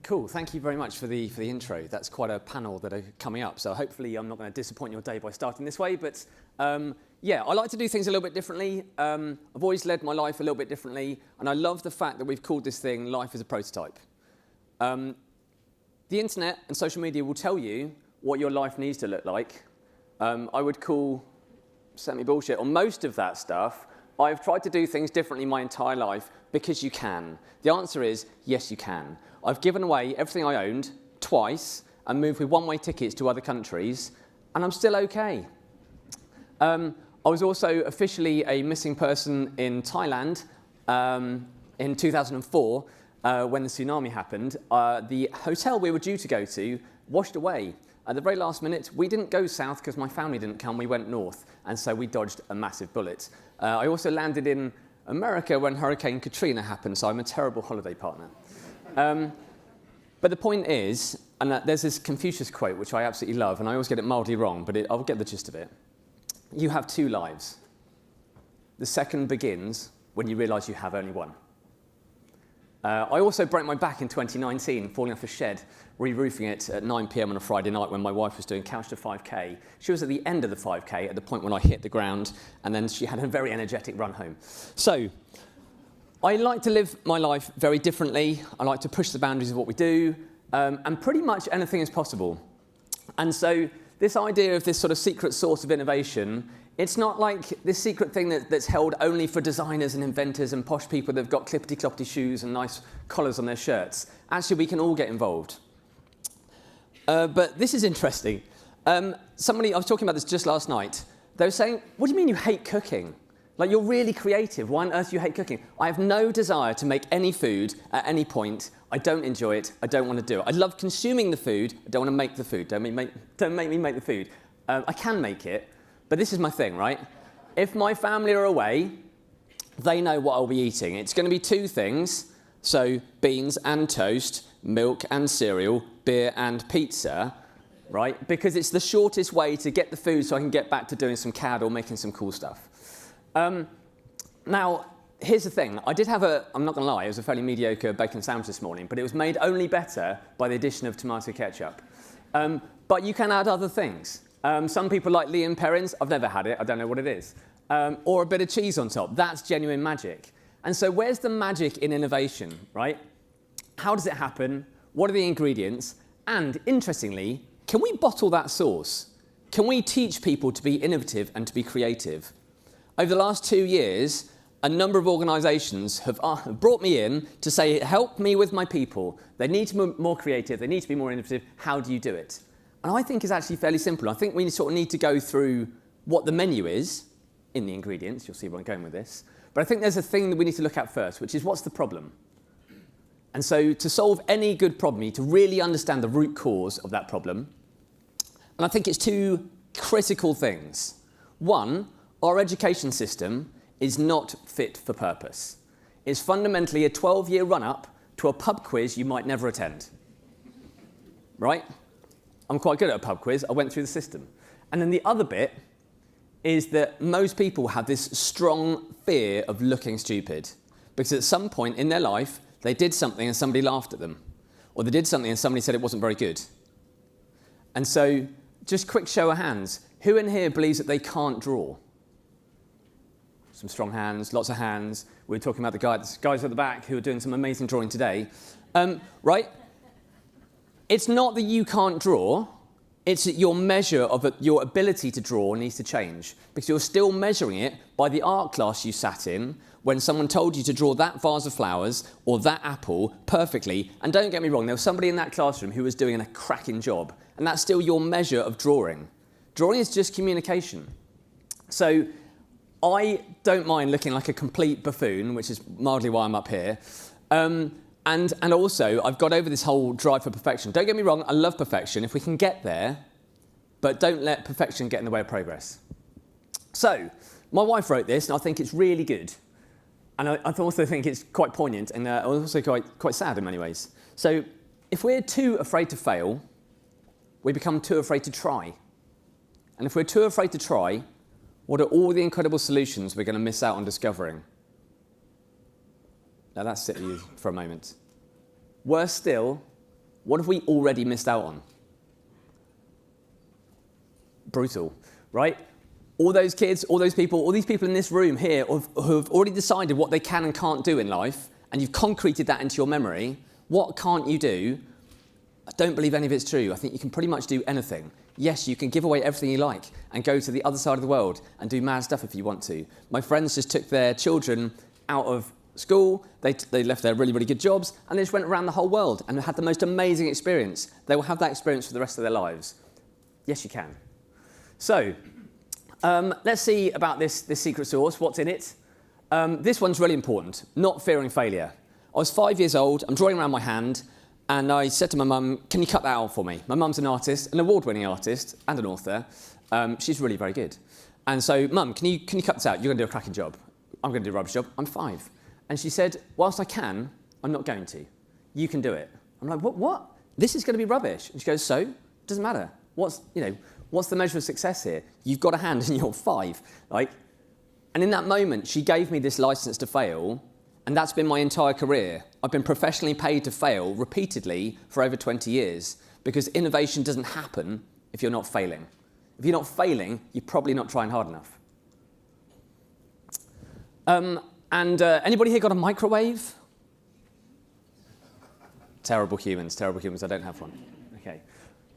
Cool, thank you very much for the intro. That's quite a panel that are coming up, so hopefully I'm not going to disappoint your day by starting this way, but yeah, I like to do things a little bit differently. I've always led my life a little bit differently, and I love the fact that we've called this thing Life as a Prototype. The internet and social media will tell you what your life needs to look like. I would call semi-bullshit on most of that stuff. I've tried to do things differently my entire life because you can. The answer is yes, you can. I've given away everything I owned twice and moved with one-way tickets to other countries, and I'm still okay. I was also officially a missing person in Thailand in 2004 when the tsunami happened. The hotel we were due to go to washed away. At the very last minute, we didn't go south because my family didn't come, we went north, and so we dodged a massive bullet. I also landed in America when Hurricane Katrina happened, so I'm a terrible holiday partner. But the point is, and there's this Confucius quote, which I absolutely love, and I always get it mildly wrong, but I'll get the gist of it. You have two lives. The second begins when you realize you have only one. I also broke my back in 2019, falling off a shed, re-roofing it at 9 p.m. on a Friday night when my wife was doing Couch to 5K. She was at the end of the 5K at the point when I hit the ground, and then she had a very energetic run home. So, I like to live my life very differently. I like to push the boundaries of what we do, and pretty much anything is possible. And so, this idea of this sort of secret source of innovation, it's not like this secret thing that's held only for designers and inventors and posh people that have got clippity-cloppity shoes and nice collars on their shirts. Actually, we can all get involved. But this is interesting. I was talking about this just last night. They were saying, what do you mean you hate cooking? Like, you're really creative. Why on earth do you hate cooking? I have no desire to make any food at any point. I don't enjoy it. I don't want to do it. I love consuming the food. I don't want to make the food. Don't make me make the food. I can make it. But this is my thing, right? If my family are away, they know what I'll be eating. It's going to be two things. So beans and toast, milk and cereal, beer and pizza, right? Because it's the shortest way to get the food so I can get back to doing some CAD or making some cool stuff. Now, here's the thing. I did have I'm not going to lie, it was a fairly mediocre bacon sandwich this morning, but it was made only better by the addition of tomato ketchup. But you can add other things. Some people like Liam Perrins. I've never had it. I don't know what it is. Or a bit of cheese on top. That's genuine magic. And so where's the magic in innovation, right? How does it happen? What are the ingredients? And interestingly, can we bottle that sauce? Can we teach people to be innovative and to be creative? Over the last 2 years, a number of organisations have brought me in to say, help me with my people. They need to be more creative. They need to be more innovative. How do you do it? And I think it's actually fairly simple. I think we sort of need to go through what the menu is in the ingredients. You'll see where I'm going with this. But I think there's a thing that we need to look at first, which is what's the problem? And so to solve any good problem, you need to really understand the root cause of that problem. And I think it's two critical things. One, our education system is not fit for purpose. It's fundamentally a 12-year run-up to a pub quiz you might never attend. Right? I'm quite good at a pub quiz. I went through the system. And then the other bit is that most people have this strong fear of looking stupid, because at some point in their life, they did something and somebody laughed at them, or they did something and somebody said it wasn't very good. And so, just quick show of hands, who in here believes that they can't draw? Some strong hands, lots of hands. We were talking about the guys at the back who are doing some amazing drawing today. Right? It's not that you can't draw, it's that your measure of your ability to draw needs to change, because you're still measuring it by the art class you sat in when someone told you to draw that vase of flowers or that apple perfectly. And don't get me wrong, there was somebody in that classroom who was doing a cracking job, and that's still your measure of drawing. Drawing is just communication. So I don't mind looking like a complete buffoon, which is mildly why I'm up here. And also, I've got over this whole drive for perfection. Don't get me wrong, I love perfection if we can get there, but don't let perfection get in the way of progress. So, my wife wrote this, and I think it's really good. And I also think it's quite poignant, and also quite sad in many ways. So, if we're too afraid to fail, we become too afraid to try. And if we're too afraid to try, what are all the incredible solutions we're going to miss out on discovering? Now, that's sit with you for a moment. Worse still, what have we already missed out on? Brutal, right? All those kids, all these people in this room here who've already decided what they can and can't do in life, and you've concreted that into your memory. What can't you do? I don't believe any of it's true. I think you can pretty much do anything. Yes, you can give away everything you like and go to the other side of the world and do mad stuff if you want to. My friends just took their children out of school, they left their really, really good jobs, and they just went around the whole world and had the most amazing experience. They will have that experience for the rest of their lives. Yes, you can. So, let's see about this secret sauce, what's in it. This one's really important, not fearing failure. I was 5 years old, I'm drawing around my hand, and I said to my mum, can you cut that out for me? My mum's an artist, an award-winning artist, and an author. She's really very good. And so, Mum, can you cut this out? You're going to do a cracking job. I'm going to do a rubbish job. I'm 5. And she said, whilst I can, I'm not going to. You can do it. I'm like, what? This is going to be rubbish. And she goes, so? It doesn't matter. What's the measure of success here? You've got a hand and you're 5. Like, and in that moment, she gave me this license to fail, and that's been my entire career. I've been professionally paid to fail repeatedly for over 20 years, because innovation doesn't happen if you're not failing. If you're not failing, you're probably not trying hard enough. Anybody here got a microwave? Terrible humans, I don't have one. Okay.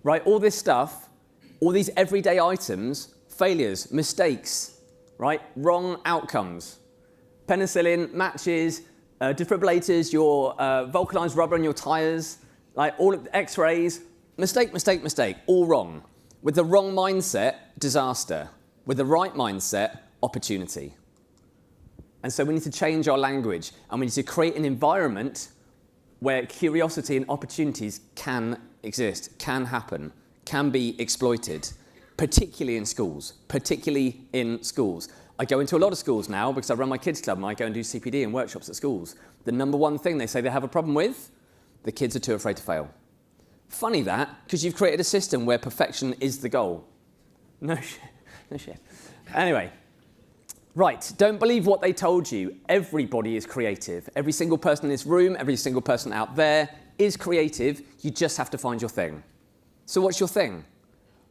Right, all this stuff, all these everyday items, failures, mistakes, right? Wrong outcomes. Penicillin, matches, defibrillators, your vulcanized rubber on your tires, like all of the X-rays, mistake, all wrong. With the wrong mindset, disaster. With the right mindset, opportunity. And so we need to change our language, and we need to create an environment where curiosity and opportunities can exist, can happen, can be exploited, particularly in schools, I go into a lot of schools now because I run my kids club and I go and do CPD and workshops at schools. The number one thing they say they have a problem with, the kids are too afraid to fail. Funny that, because you've created a system where perfection is the goal. No shit. Anyway. Right, don't believe what they told you. Everybody is creative. Every single person in this room, every single person out there is creative. You just have to find your thing. So what's your thing?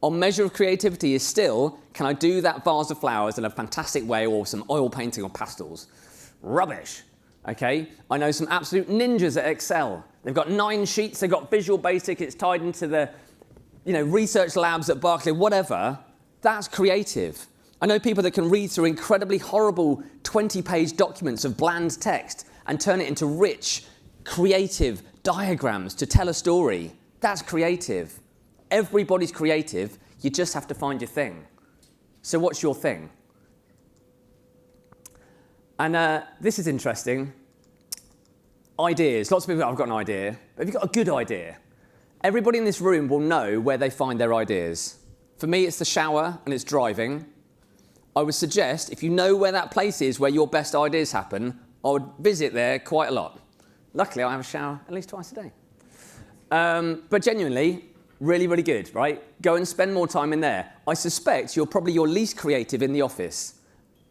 Our measure of creativity is still, can I do that vase of flowers in a fantastic way, or some oil painting or pastels? Rubbish, okay? I know some absolute ninjas at Excel. They've got 9 sheets, they've got Visual Basic, it's tied into the research labs at Berkeley, whatever. That's creative. I know people that can read through incredibly horrible 20-page documents of bland text and turn it into rich, creative diagrams to tell a story. That's creative. Everybody's creative. You just have to find your thing. So what's your thing? And this is interesting. Ideas. Lots of people, I've got an idea. But have you got a good idea? Everybody in this room will know where they find their ideas. For me, it's the shower and it's driving. I would suggest, if you know where that place is where your best ideas happen, I would visit there quite a lot. Luckily, I have a shower at least twice a day. But genuinely, really, really good, right? Go and spend more time in there. I suspect you're probably your least creative in the office,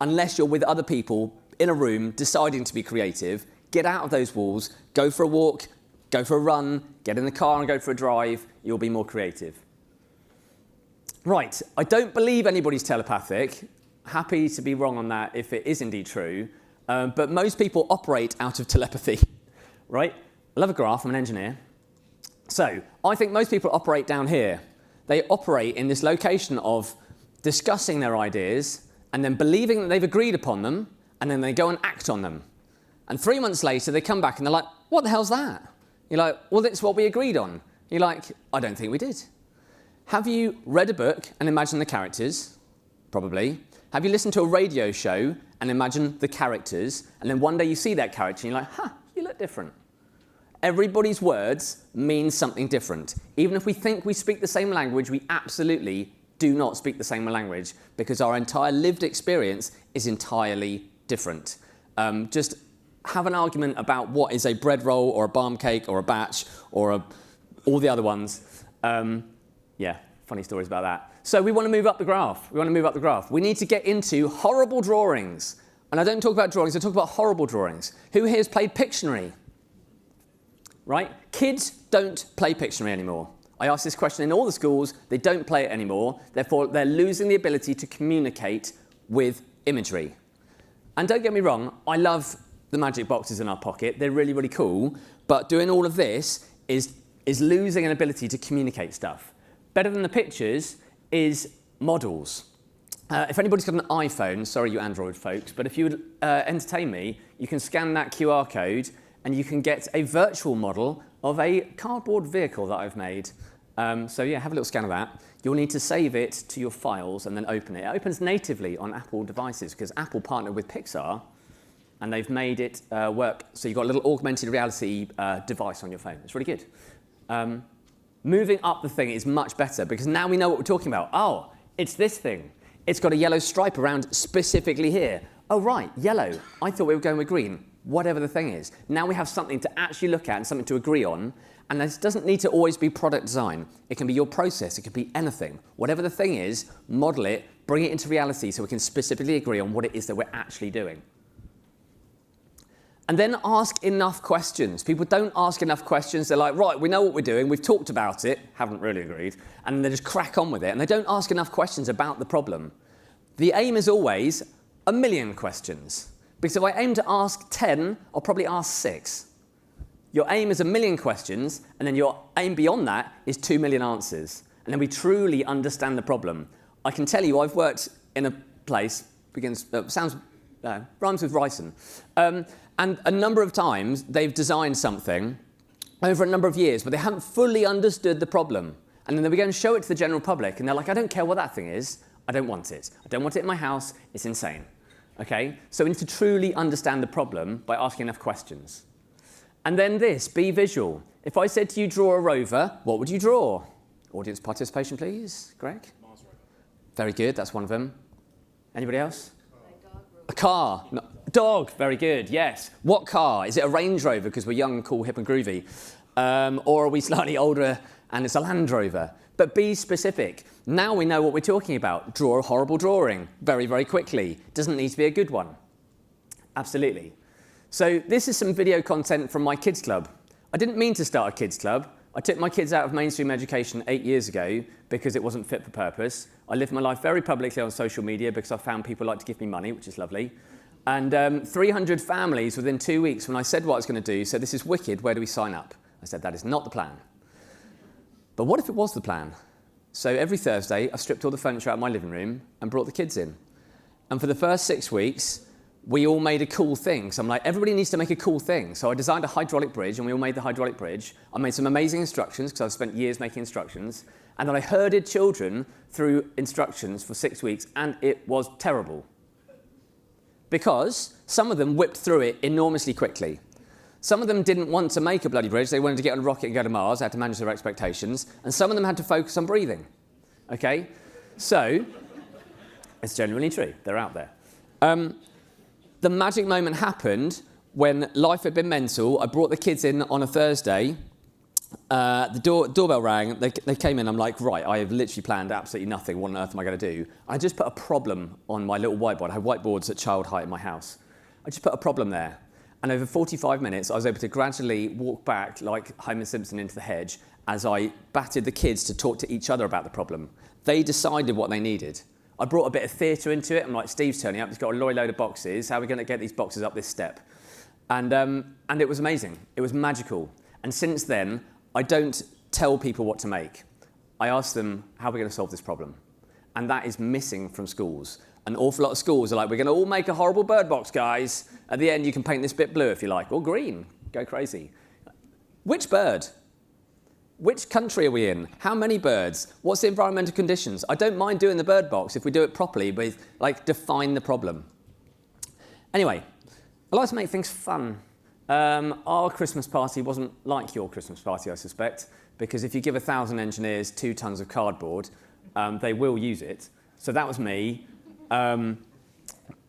unless you're with other people in a room deciding to be creative. Get out of those walls, go for a walk, go for a run, get in the car and go for a drive. You'll be more creative. Right, I don't believe anybody's telepathic. Happy to be wrong on that if it is indeed true. But most people operate out of telepathy, right? I love a graph, I'm an engineer. So I think most people operate down here. They operate in this location of discussing their ideas and then believing that they've agreed upon them, and then they go and act on them. And 3 months later, they come back and they're like, what the hell's that? You're like, well, that's what we agreed on. You're like, I don't think we did. Have you read a book and imagined the characters? Probably. Have you listened to a radio show and imagined the characters, and then one day you see that character and you're like, you look different. Everybody's words mean something different. Even if we think we speak the same language, we absolutely do not speak the same language, because our entire lived experience is entirely different. Just have an argument about what is a bread roll or a barm cake or a batch or all the other ones. Yeah, funny stories about that. So we want to move up the graph. We need to get into horrible drawings. And I don't talk about drawings, I talk about horrible drawings. Who here has played Pictionary? right? Kids don't play Pictionary anymore. I ask this question in all the schools. They don't play it anymore. Therefore, they're losing the ability to communicate with imagery. And don't get me wrong, I love the magic boxes in our pocket. They're really, really cool. But doing all of this is losing an ability to communicate stuff. Better than the pictures is models. If anybody's got an iPhone, sorry you Android folks, but if you would entertain me, you can scan that QR code and you can get a virtual model of a cardboard vehicle that I've made. So yeah, have a little scan of that. You'll need to save it to your files and then open it. It opens natively on Apple devices because Apple partnered with Pixar and they've made it work. So you've got a little augmented reality device on your phone. It's really good. Moving up the thing is much better because now we know what we're talking about. Oh, it's this thing. It's got a yellow stripe around specifically here. Oh, right, yellow. I thought we were going with green. Whatever the thing is. Now we have something to actually look at and something to agree on. And this doesn't need to always be product design. It can be your process. It could be anything. Whatever the thing is, model it, bring it into reality so we can specifically agree on what it is that we're actually doing. And then ask enough questions. People don't ask enough questions. They're like, right, we know what we're doing. We've talked about it. Haven't really agreed. And they just crack on with it. And they don't ask enough questions about the problem. The aim is always 1,000,000 questions. Because if I aim to ask 10, I'll probably ask 6. Your aim is 1,000,000 questions, and then your aim beyond that is 2,000,000 answers. And then we truly understand the problem. I can tell you I've worked in a place, rhymes with ricin. And a number of times they've designed something over a number of years, but they haven't fully understood the problem. And then we go and show it to the general public, and they're like, I don't care what that thing is. I don't want it. I don't want it in my house. It's insane. Okay? So we need to truly understand the problem by asking enough questions. And then this, be visual. If I said to you, draw a rover, what would you draw? Audience participation, please. Greg? Mars rover. Very good. That's one of them. Anybody else? A car. No, dog. Very good. Yes. What car? Is it a Range Rover because we're young, cool, hip and groovy? Or are we slightly older and it's a Land Rover? But be specific. Now we know what we're talking about. Draw a horrible drawing very, very quickly. Doesn't need to be a good one. Absolutely. So this is some video content from my kids club. I didn't mean to start a kids club. I took my kids out of mainstream education 8 years ago because it wasn't fit for purpose. I lived my life very publicly on social media because I found people like to give me money, which is lovely. And 300 families within 2 weeks when I said what I was going to do said, this is wicked, where do we sign up? I said, that is not the plan. But what if it was the plan? So every Thursday, I stripped all the furniture out of my living room and brought the kids in. And for the first 6 weeks, we all made a cool thing. So I'm like, everybody needs to make a cool thing. So I designed a hydraulic bridge, and we all made the hydraulic bridge. I made some amazing instructions, because I've spent years making instructions. And then I herded children through instructions for 6 weeks, and it was terrible. Because some of them whipped through it enormously quickly. Some of them didn't want to make a bloody bridge. They wanted to get on a rocket and go to Mars. They had to manage their expectations. And some of them had to focus on breathing. Okay? So, it's genuinely true. They're out there. The magic moment happened when life had been mental. I brought the kids in on a Thursday. The doorbell rang. They came in. I'm like, right, I have literally planned absolutely nothing. What on earth am I going to do? I just put a problem on my little whiteboard. I have whiteboards at child height in my house. I just put a problem there. And over 45 minutes, I was able to gradually walk back like Homer Simpson into the hedge as I batted the kids to talk to each other about the problem. They decided what they needed. I brought a bit of theatre into it. I'm like, Steve's turning up. He's got a lorry load of boxes. How are we going to get these boxes up this step? And it was amazing. It was magical. And since then, I don't tell people what to make. I ask them, how are we going to solve this problem? And that is missing from schools. An awful lot of schools are like, we're going to all make a horrible bird box, guys. At the end, you can paint this bit blue if you like, or green. Go crazy. Which bird? Which country are we in? How many birds? What's the environmental conditions? I don't mind doing the bird box if we do it properly, but define the problem. Anyway, I like to make things fun. Our Christmas party wasn't like your Christmas party, I suspect, because if you give 1,000 engineers 2 tons of cardboard, they will use it. So that was me. Yeah,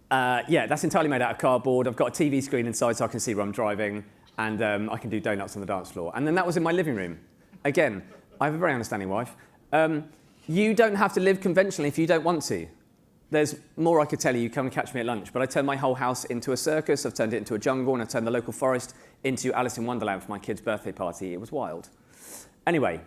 that's entirely made out of cardboard. I've got a TV screen inside so I can see where I'm driving, and I can do donuts on the dance floor. And then that was in my living room. Again, I have a very understanding wife. You don't have to live conventionally if you don't want to. there's more I could tell you. Come and catch me at lunch. But I turned my whole house into a circus. I've turned it into a jungle, and I turned the local forest into Alice in Wonderland for my kid's birthday party. It was wild. Anyway,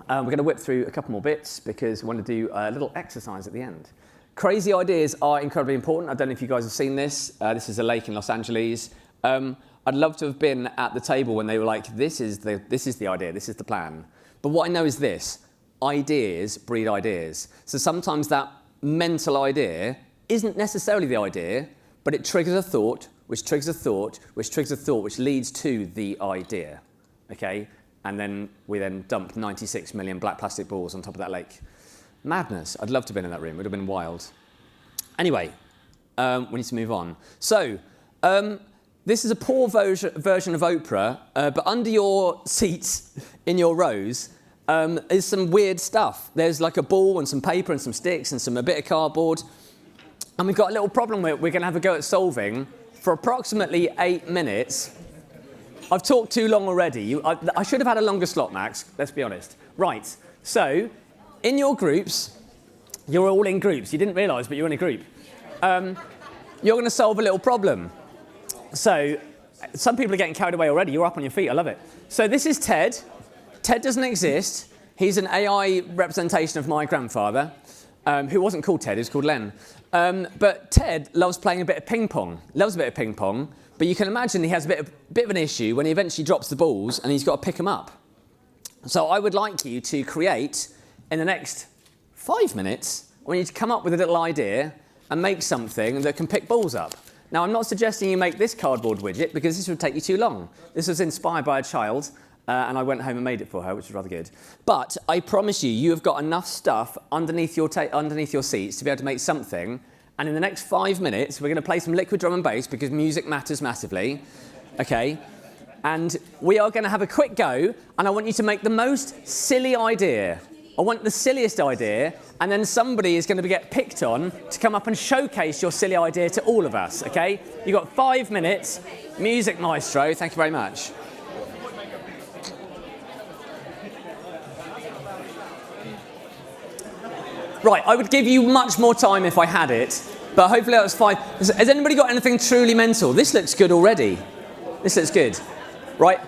we're going to whip through a couple more bits because we want to do a little exercise at the end. Crazy ideas are incredibly important. I don't know if you guys have seen this. This is a lake in Los Angeles. I'd love to have been at the table when they were like, this is the idea, this is the plan. But what I know is this: ideas breed ideas. So sometimes that mental idea isn't necessarily the idea, but it triggers a thought, which triggers a thought, which triggers a thought, which leads to the idea, okay? And then we dumped 96 million black plastic balls on top of that lake. Madness. I'd love to have been in that room. It would have been wild. Anyway, we need to move on. So, this is a poor version of Oprah, but under your seats in your rows is some weird stuff. There's like a ball and some paper and some sticks and a bit of cardboard. And we've got a little problem we're going to have a go at solving for approximately 8 minutes. I've talked too long already. I should have had a longer slot, Max, let's be honest. Right, so in your groups, you're all in groups. You didn't realise, but you're in a group. You're going to solve a little problem. So some people are getting carried away already. You're up on your feet. I love it. So this is Ted. Ted doesn't exist. He's an AI representation of my grandfather, who wasn't called Ted. He was called Len. But Ted loves playing a bit of ping pong. Loves a bit of ping pong. But you can imagine he has a bit of an issue when he eventually drops the balls and he's got to pick them up. So I would like you to create, in the next 5 minutes, I want you to come up with a little idea and make something that can pick balls up. Now, I'm not suggesting you make this cardboard widget because this would take you too long. This was inspired by a child, and I went home and made it for her, which was rather good. But I promise you, you have got enough stuff underneath your seats to be able to make something. And in the next 5 minutes, we're going to play some liquid drum and bass because music matters massively, okay? And we are going to have a quick go, and I want you to make the most silly idea. I want the silliest idea, and then somebody is going to get picked on to come up and showcase your silly idea to all of us, okay? You've got 5 minutes. Music maestro, thank you very much. Right, I would give you much more time if I had it, but hopefully that was fine. Has anybody got anything truly mental? This looks good already. This looks good. Right,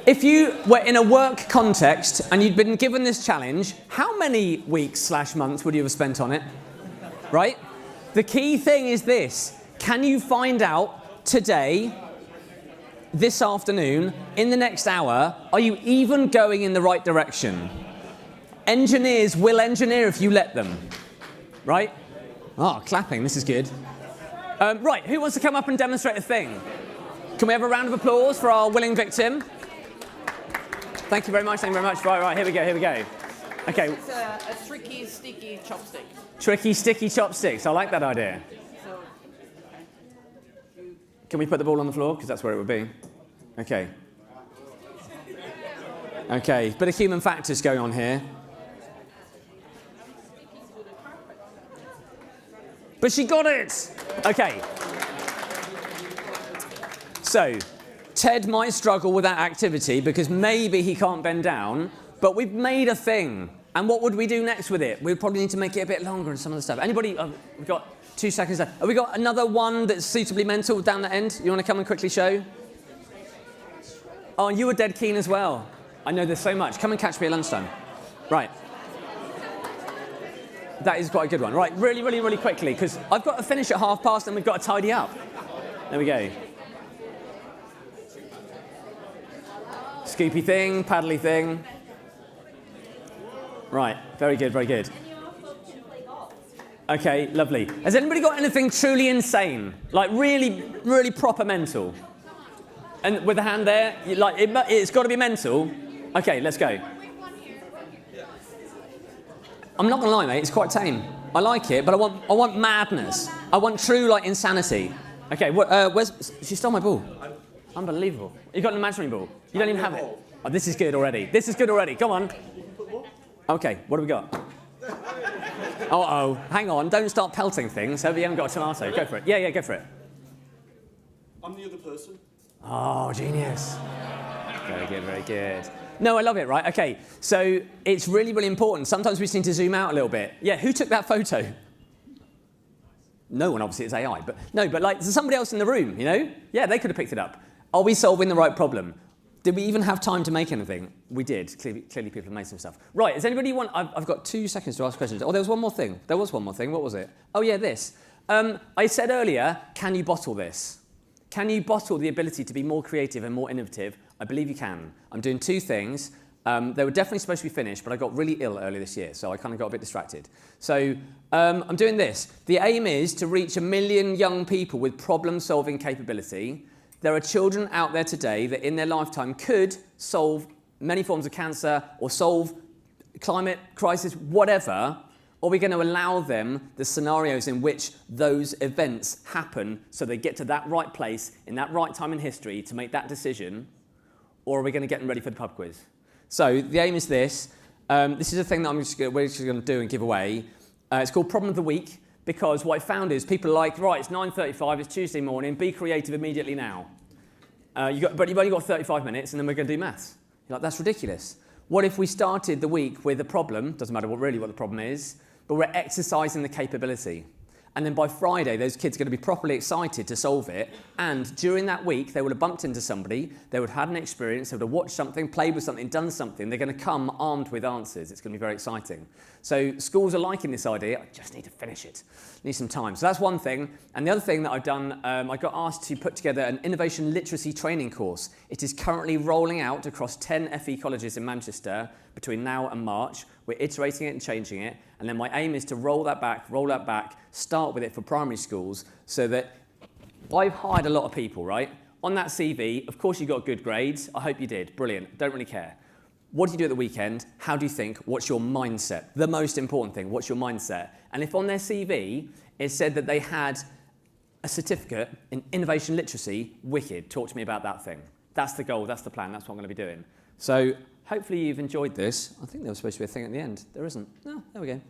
if you were in a work context and you'd been given this challenge, how many weeks/months would you have spent on it? Right? The key thing is this: can you find out today, this afternoon, in the next hour, are you even going in the right direction? Engineers will engineer if you let them, right? Oh, clapping, this is good. Right, who wants to come up and demonstrate a thing? Can we have a round of applause for our willing victim? Thank you very much, thank you very much. Right, here we go. Okay. It's a tricky, sticky chopstick. Tricky, sticky chopsticks, I like that idea. So, Can we put the ball on the floor? Because that's where it would be. Okay. Okay, bit of human factors going on here. But she got it! Okay. So, Ted might struggle with that activity because maybe he can't bend down, but we've made a thing. And what would we do next with it? We'd probably need to make it a bit longer and some of the stuff. Anybody? We've got 2 seconds left. Have we got another one that's suitably mental down the end? You want to come and quickly show? Oh, you were dead keen as well. I know there's so much. Come and catch me at lunchtime. Right. That is quite a good one. Right, really quickly, because I've got to finish at past and we've got to tidy up. There we go. Scoopy thing, paddly thing. Right, very good. Okay, lovely. Has anybody got anything truly insane? Like really proper mental? And with a hand there, it's got to be mental. Okay, let's go. I'm not going to lie, mate, it's quite tame. I like it, but I want madness. I want true, insanity. Okay, she stole my ball. Unbelievable. You got an imaginary ball. You don't even have it. Oh, this is good already. Come on. Okay, what have we got? Uh-oh, hang on, don't start pelting things. Hope you haven't got a tomato. Go for it. Yeah, go for it. I'm the other person. Oh, genius. Very good. No, I love it, right? Okay, so it's really important. Sometimes we just need to zoom out a little bit. Yeah, who took that photo? No one, obviously, it's AI. But no, but like, there's somebody else in the room, you know? Yeah, they could have picked it up. Are we solving the right problem? Did we even have time to make anything? We did. Clearly people have made some stuff. Right, does anybody want... I've got 2 seconds to ask questions. Oh, there was one more thing. There was one more thing. What was it? Oh, yeah, this. I said earlier, can you bottle this? Can you bottle the ability to be more creative and more innovative? I believe you can. I'm doing 2 things. They were definitely supposed to be finished, but I got really ill earlier this year, so I kind of got a bit distracted. So I'm doing this. The aim is to reach 1 million young people with problem-solving capability. There are children out there today that in their lifetime could solve many forms of cancer or solve climate crisis, whatever. Or are we going to allow them the scenarios in which those events happen so they get to that right place in that right time in history to make that decision? Or are we going to get them ready for the pub quiz? So the aim is this. This is a thing that we're just going to do and give away. It's called Problem of the Week. Because what I found is people are like, right, it's 9:35, it's Tuesday morning, be creative immediately now. But you've only got 35 minutes, and then we're going to do maths. You're like, that's ridiculous. What if we started the week with a problem, doesn't matter what the problem is, but we're exercising the capability. And then by Friday, those kids are going to be properly excited to solve it. And during that week, they would have bumped into somebody, they would have had an experience, they would have watched something, played with something, done something. They're going to come armed with answers. It's going to be very exciting. So schools are liking this idea. I just need to finish it. Need some time. So that's one thing. And the other thing that I've done, I got asked to put together an innovation literacy training course. It is currently rolling out across 10 FE colleges in Manchester between now and March. We're iterating it and changing it. And then my aim is to roll that back, start with it for primary schools so that I've hired a lot of people, right? On that CV, of course you got good grades. I hope you did. Brilliant. Don't really care. What do you do at the weekend? How do you think? What's your mindset? The most important thing, what's your mindset? And if on their CV it said that they had a certificate in innovation literacy, wicked. Talk to me about that thing. That's the goal, that's the plan, that's what I'm going to be doing. So hopefully you've enjoyed this. I think there was supposed to be a thing at the end. There isn't. No, there we go.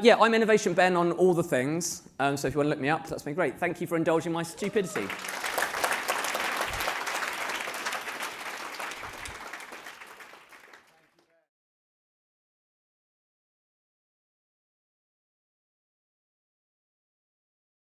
Yeah, I'm Innovation Ben on all the things. So if you want to look me up, that's been great. Thank you for indulging my stupidity.